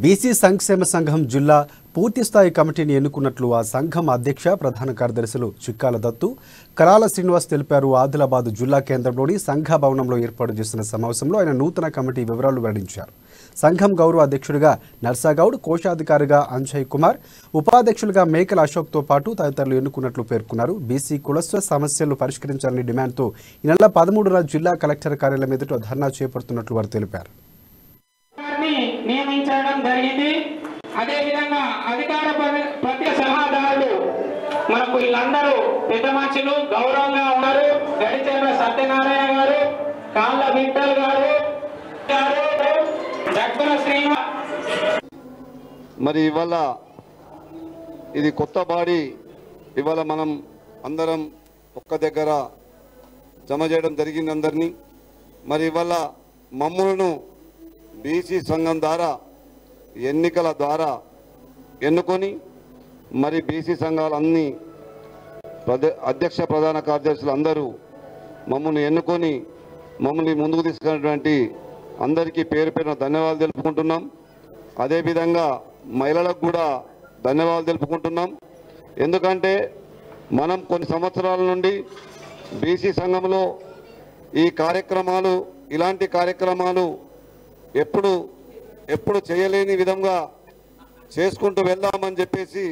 BC సంక్షేమ సంఘం జిల్లా పూర్తిస్థాయి కమిటీని ఎన్నుకున్నట్లు ఆ సంఘం అధ్యక్ష ప్రధాన కార్యదర్శులు చిక్కాల దత్తు, కరాల శ్రీనివాస్ తెలిపారు. ఆదిలాబాద్ జిల్లా కేంద్రంలోని సంఘ భవనంలో ఏర్పాటు చేసిన సమావేశంలో ఆయన నూతన కమిటీ వివరాలు వెల్లడించారు. సంఘం గౌరవ అధ్యక్షుడిగా నర్సాగౌడ్, కోశాధికారిగా అంజయ్ కుమార్, ఉపాధ్యక్షులుగా మేకల అశోక్తో పాటు తదితరులు ఎన్నుకున్నట్లు పేర్కొన్నారు. బీసీ కులస్వ సమస్యలను పరిష్కరించాలని డిమాండ్తో ఈ నెల 13న జిల్లా కలెక్టర్ కార్యాలయం ఎదుట ధర్నా చేపడుతున్నట్లు వారు తెలిపారు. నియమించడం జరిగింది. అదే విధంగా అధికార ప్రత్యేక సలహాదారులు మనకు వీళ్ళందరూ పెద్ద మనుషులు గౌరవంగా ఉన్నారు. గడిచేర్ల సత్యనారాయణ గారు, కాళ్ళ విఠల్ గారు, దగ్గర శ్రీనివాస్. మరి ఇవాళ ఇది కొత్త బాడీ, ఇవాళ మనం అందరం ఒక్క దగ్గర జమ చేయడం జరిగింది అందరినీ. మరి ఇవాళ మమ్ములను బీసీ సంఘం ద్వారా ఎన్నికల ద్వారా ఎన్నుకొని మరి బీసీ సంఘాలన్నీ అధ్యక్ష ప్రధాన కార్యదర్శులు అందరూ మమ్మల్ని ఎన్నుకొని మమ్మల్ని ముందుకు తీసుకున్నటువంటి అందరికీ పేరు పేరున ధన్యవాదాలు తెలుపుకుంటున్నాం. అదేవిధంగా మహిళలకు కూడా ధన్యవాదాలు తెలుపుకుంటున్నాం. ఎందుకంటే మనం కొన్ని సంవత్సరాల నుండి బీసీ సంఘంలో ఈ కార్యక్రమాలు, ఇలాంటి కార్యక్రమాలు ఎప్పుడు చేయలేని విధంగా చేసుకుంటూ వెళ్దామని చెప్పేసి